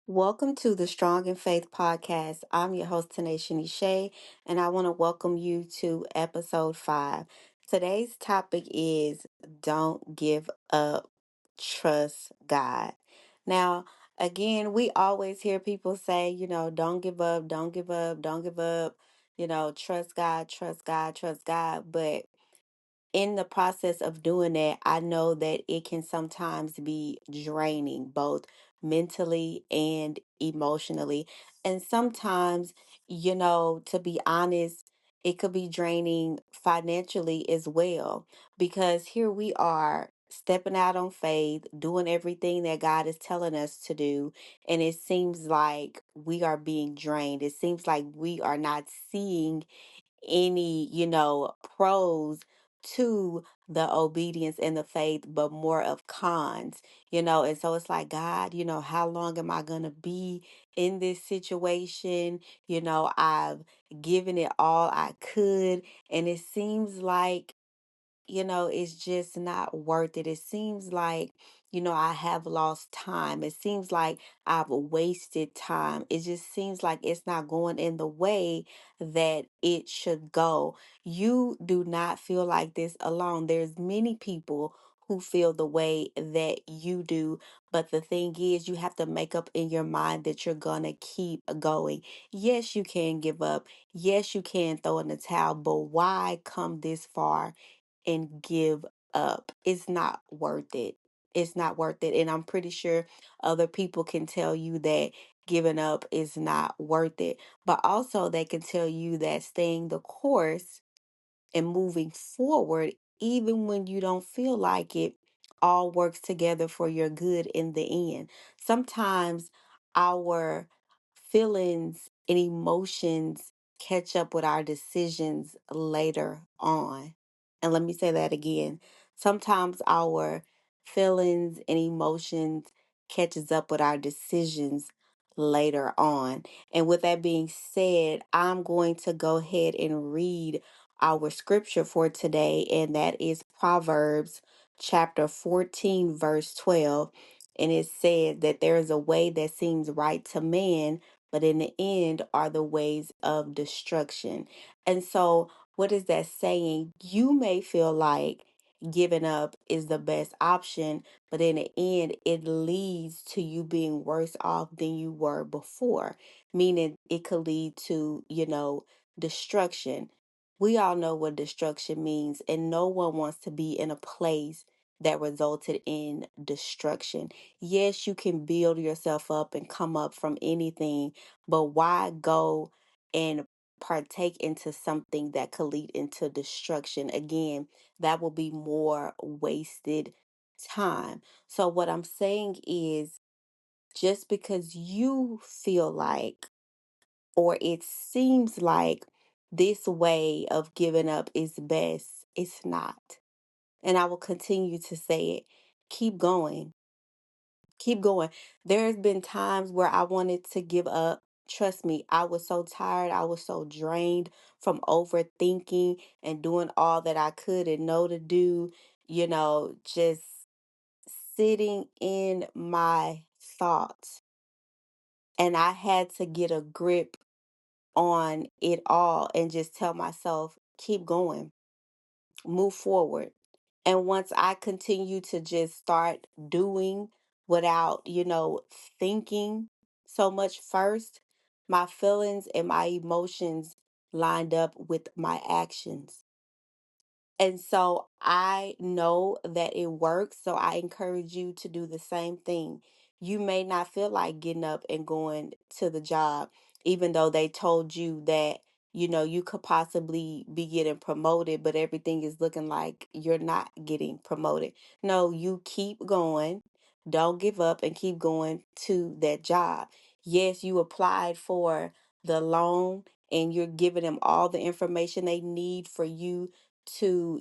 Welcome to the Strong in Faith podcast. I'm your host, Tanisha Shea, and I want to welcome you to episode 5. Today's topic is Don't Give Up, Trust God. Now, again, we always hear people say, don't give up, don't give up, don't give up, trust God, trust God, trust God. But in the process of doing that, I know that it can sometimes be draining, both mentally and emotionally. And sometimes, to be honest, it could be draining financially as well, because here we are stepping out on faith, doing everything that God is telling us to do. And it seems like we are being drained. It seems like we are not seeing any, pros to the obedience and the faith, but more of cons, and so it's like, God, how long am I going to be in this situation? I've given it all I could, and it seems like it's just not worth it. It seems like, I have lost time. It seems like I've wasted time. It just seems like it's not going in the way that it should go. You do not feel like this alone. There's many people who feel the way that you do. But the thing is, you have to make up in your mind that you're going to keep going. Yes, you can give up. Yes, you can throw in the towel, but why come this far and give up? It's not worth it. It's not worth it. And I'm pretty sure other people can tell you that giving up is not worth it. But also, they can tell you that staying the course and moving forward, even when you don't feel like it, all works together for your good in the end. Sometimes our feelings and emotions catch up with our decisions later on. And let me say that again. Sometimes our feelings and emotions catches up with our decisions later on. And with that being said, I'm going to go ahead and read our scripture for today, and that is Proverbs chapter 14, verse 12. And it said that there is a way that seems right to man, but in the end are the ways of destruction. And so, what is that saying? You may feel like giving up is the best option, but in the end, it leads to you being worse off than you were before, meaning it could lead to, destruction. We all know what destruction means, and no one wants to be in a place that resulted in destruction. Yes, you can build yourself up and come up from anything, but why go and partake into something that could lead into destruction? Again, that will be more wasted time. So, what I'm saying is, just because you feel like, or it seems like, this way of giving up is best, it's not. And I will continue to say it. Keep going. Keep going. There's been times where I wanted to give up. Trust me, I was so tired. I was so drained from overthinking and doing all that I could and know to do, just sitting in my thoughts. And I had to get a grip on it all and just tell myself, keep going, move forward. And once I continue to just start doing without, thinking so much first, my feelings and my emotions lined up with my actions. And so I know that it works. So I encourage you to do the same thing. You may not feel like getting up and going to the job, even though they told you that, you could possibly be getting promoted, but everything is looking like you're not getting promoted. No, you keep going. Don't give up and keep going to that job. Yes, you applied for the loan and you're giving them all the information they need for you to,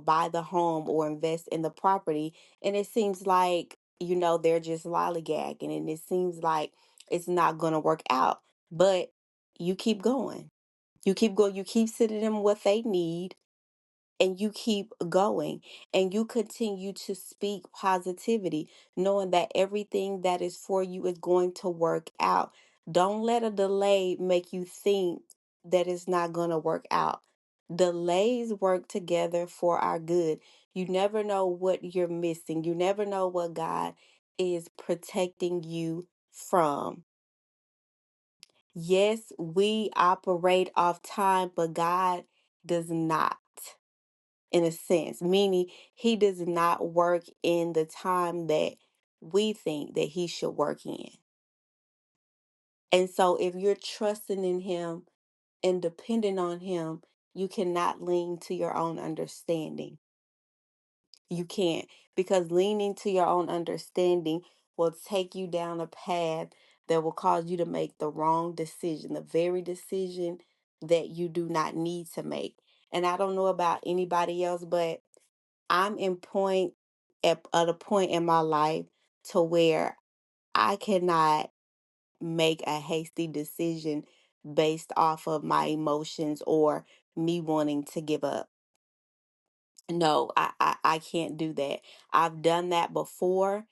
buy the home or invest in the property. And it seems like, they're just lollygagging, and it seems like it's not going to work out. But you keep going. You keep going. You keep sending them what they need. and you keep going and you continue to speak positivity, knowing that everything that is for you is going to work out. Don't let a delay make you think that it's not going to work out. Delays work together for our good. You never know what you're missing, you never know what God is protecting you from. Yes, we operate off time, but God does not, in a sense, meaning he does not work in the time that we think that he should work in. And so if you're trusting in him and depending on him, you cannot lean to your own understanding. You can't, because leaning to your own understanding will take you down a path that will cause you to make the wrong decision, the very decision that you do not need to make. And I don't know about anybody else, but I'm in point at a point in my life to where I cannot make a hasty decision based off of my emotions or me wanting to give up. No, I can't do that. I've done that before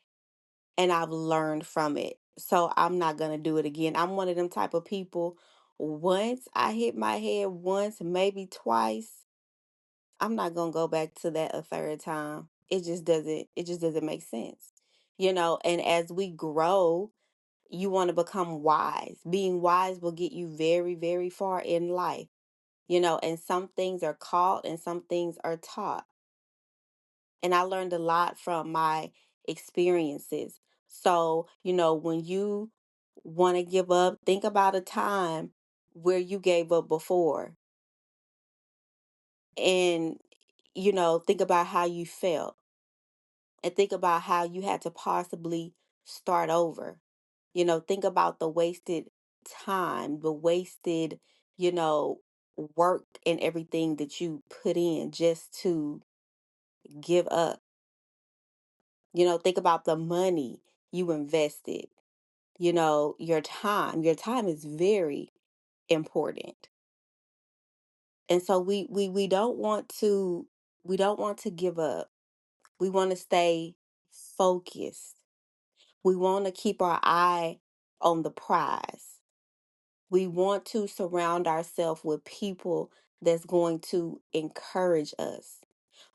and I've learned from it. So I'm not gonna do it again. I'm one of them type of people. Once I hit my head once, maybe twice, I'm not gonna go back to that a third time. It just doesn't make sense. And as we grow, you want to become wise. Being wise will get you very, very far in life. And some things are caught and some things are taught. And I learned a lot from my experiences. So, when you want to give up, think about a time where you gave up before and, think about how you felt and think about how you had to possibly start over. Think about the wasted time, the wasted, you know, work and everything that you put in just to give up. Think about the money you invested, your time. Your time is very important. And so we don't want to give up. We want to stay focused. We want to keep our eye on the prize. We want to surround ourselves with people that's going to encourage us.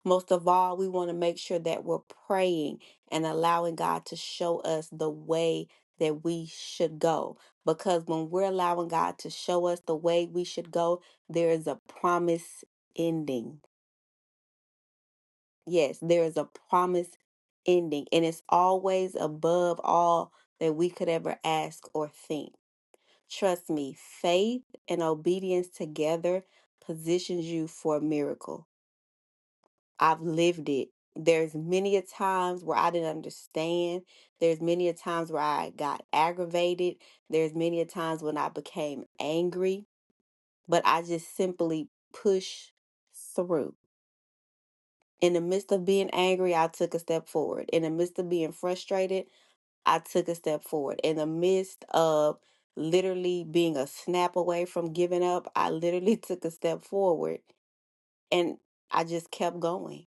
Most of all, we want to make sure that we're praying and allowing God to show us the way that we should go. Because when we're allowing God to show us the way we should go, there is a promise ending. Yes, there is a promise ending, and it's always above all that we could ever ask or think. Trust me, faith and obedience together positions you for a miracle. I've lived it. There's many a times where I didn't understand. There's many a times where I got aggravated. There's many a times when I became angry, but I just simply pushed through. In the midst of being angry, I took a step forward. In the midst of being frustrated, I took a step forward. In the midst of literally being a snap away from giving up, I literally took a step forward and I just kept going.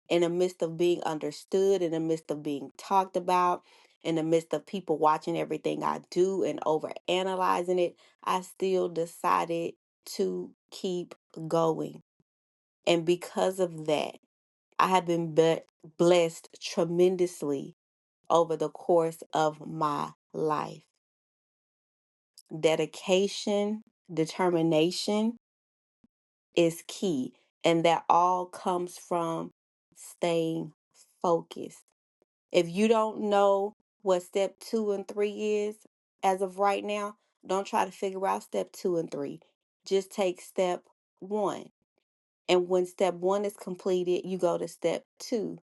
In the midst of being understood, in the midst of being talked about, in the midst of people watching everything I do and over analyzing it, I still decided to keep going. And because of that, I have been blessed tremendously over the course of my life. Dedication, determination is key, and that all comes from staying focused. If you don't know what step 2 and 3 is as of right now, don't try to figure out step 2 and 3. Just take step 1. And when step 1 is completed, you go to step 2.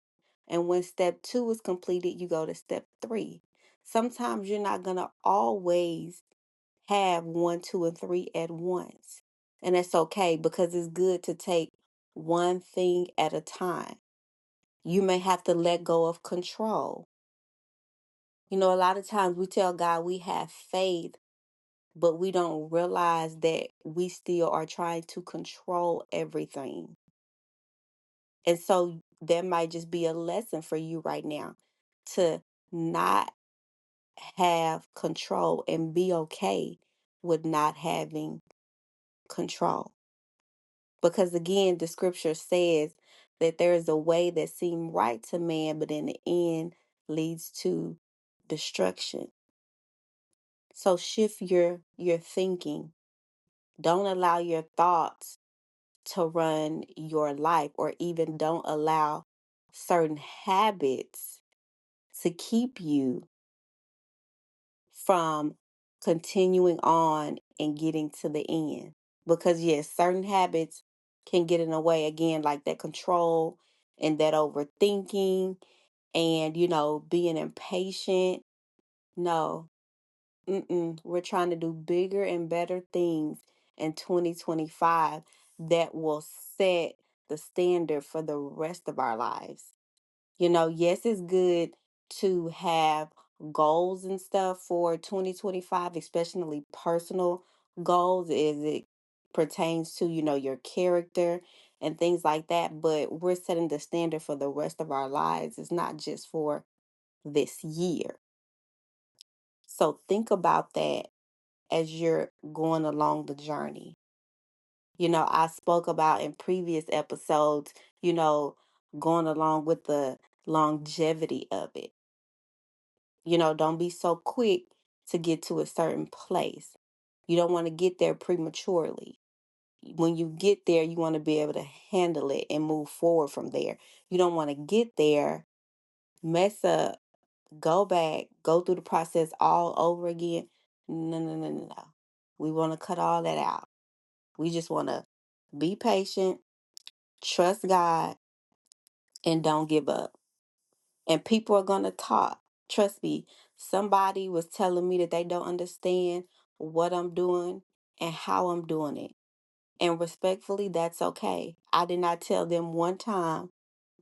And when step 2 is completed, you go to step 3. Sometimes you're not going to always have 1, 2, and 3 at once. And that's okay because it's good to take one thing at a time. You may have to let go of control. A lot of times we tell God we have faith, but we don't realize that we still are trying to control everything. And so there might just be a lesson for you right now to not have control and be okay with not having control. Because again, the scripture says that there is a way that seems right to man, but in the end leads to destruction. So shift your thinking. Don't allow your thoughts to run your life, or even don't allow certain habits to keep you from continuing on and getting to the end. Because, yes, certain habits can get in the way, again, like that control and that overthinking and, being impatient. No, we're trying to do bigger and better things in 2025 that will set the standard for the rest of our lives. Yes, it's good to have goals and stuff for 2025, especially personal goals as it pertains to, your character and things like that. But we're setting the standard for the rest of our lives. It's not just for this year. So think about that as you're going along the journey. I spoke about in previous episodes, going along with the longevity of it. Don't be so quick to get to a certain place. You don't want to get there prematurely. When you get there, you want to be able to handle it and move forward from there. You don't want to get there, mess up, go back, go through the process all over again. No, no, no, no, no. We want to cut all that out. We just want to be patient, trust God, and don't give up. And people are going to talk. Trust me, somebody was telling me that they don't understand what I'm doing and how I'm doing it. And respectfully, that's okay. I did not tell them one time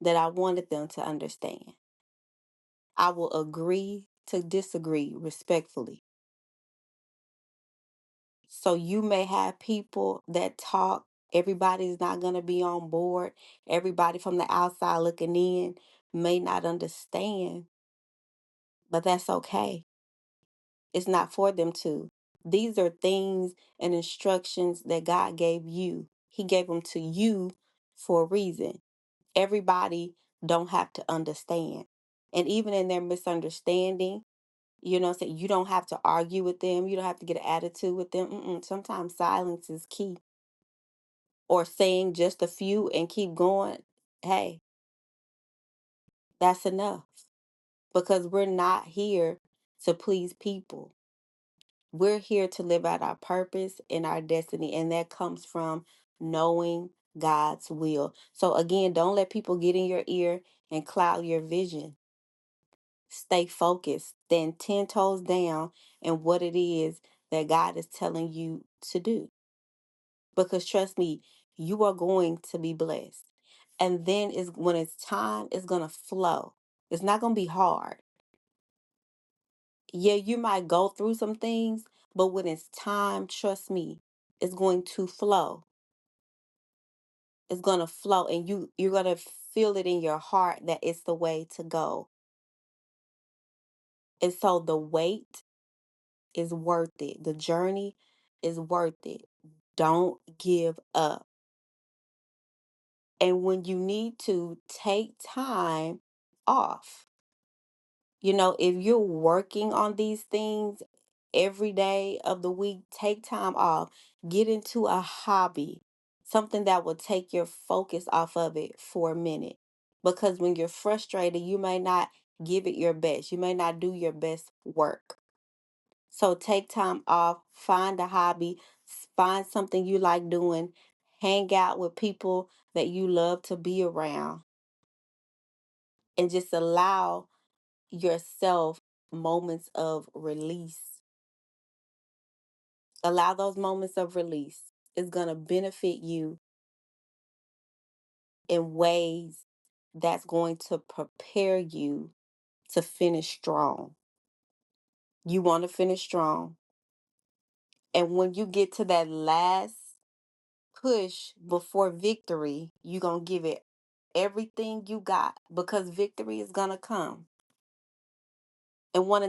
that I wanted them to understand. I will agree to disagree respectfully. So you may have people that talk. Everybody's not going to be on board. Everybody from the outside looking in may not understand, but that's okay. It's not for them to. These are things and instructions that God gave you. He gave them to you for a reason. Everybody don't have to understand. And even in their misunderstanding, you don't have to argue with them. You don't have to get an attitude with them. Sometimes silence is key. Or saying just a few and keep going. Hey, that's enough. Because we're not here to please people. We're here to live out our purpose and our destiny, and that comes from knowing God's will. So, again, don't let people get in your ear and cloud your vision. Stay focused, stand 10 toes down in what it is that God is telling you to do. Because trust me, you are going to be blessed. And then is when it's time, it's going to flow. It's not going to be hard. Yeah, you might go through some things, but when it's time, trust me, it's going to flow. It's going to flow, and you're going to feel it in your heart that it's the way to go. And so the wait is worth it. The journey is worth it. Don't give up. And when you need to take time off, if you're working on these things every day of the week, take time off. Get into a hobby, something that will take your focus off of it for a minute. Because when you're frustrated, you may not give it your best. You may not do your best work. So take time off, find a hobby, find something you like doing, hang out with people that you love to be around, and just allow yourself moments of release. Allow those moments of release. It's going to benefit you in ways that's going to prepare you to finish strong. You want to finish strong. And when you get to that last push before victory, you're going to give it everything you got, because victory is going to come. And one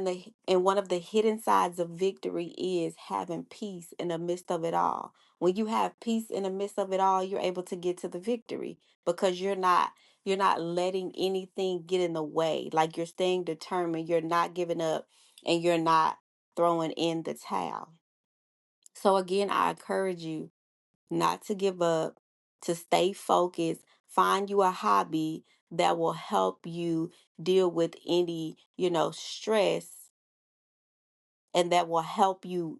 of the hidden sides of victory is having peace in the midst of it all. When you have peace in the midst of it all, you're able to get to the victory, because you're not letting anything get in the way. Like, you're staying determined, you're not giving up, and you're not throwing in the towel. So again, I encourage you not to give up, to stay focused, find you a hobby that will help you deal with any, stress, and that will help you,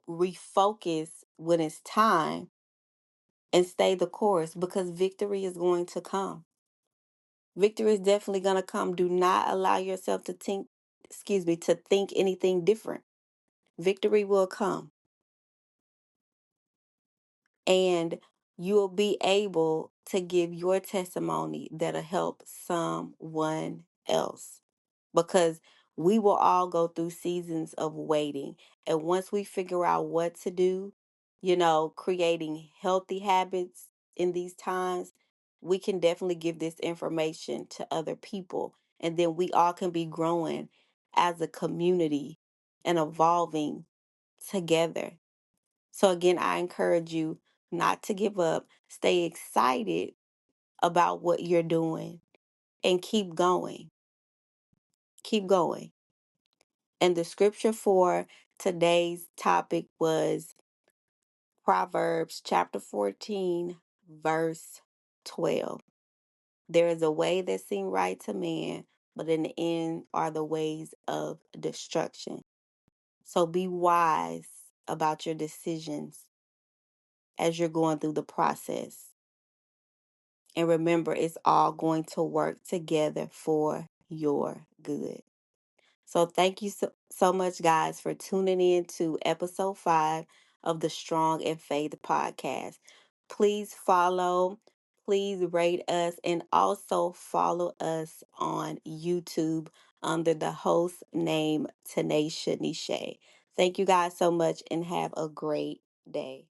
refocus when it's time, and stay the course, because victory is going to come. Victory is definitely going to come. Do not allow yourself to think anything different. Victory will come, and you'll be able to give your testimony that'll help someone else, because we will all go through seasons of waiting. And once we figure out what to do, creating healthy habits in these times, we can definitely give this information to other people. And then we all can be growing as a community and evolving together. So, again, I encourage you not to give up, stay excited about what you're doing, and keep going. Keep going. And the scripture for today's topic was Proverbs chapter 14, verse 12. There is a way that seems right to man, but in the end are the ways of destruction. So be wise about your decisions as you're going through the process. And remember, it's all going to work together for your good. So thank you so much, guys, for tuning in to episode 5 of the Strong in Faith podcast. Please follow, please rate us, and also follow us on YouTube under the host name Tanisha Nisha. Thank you guys so much, and have a great day.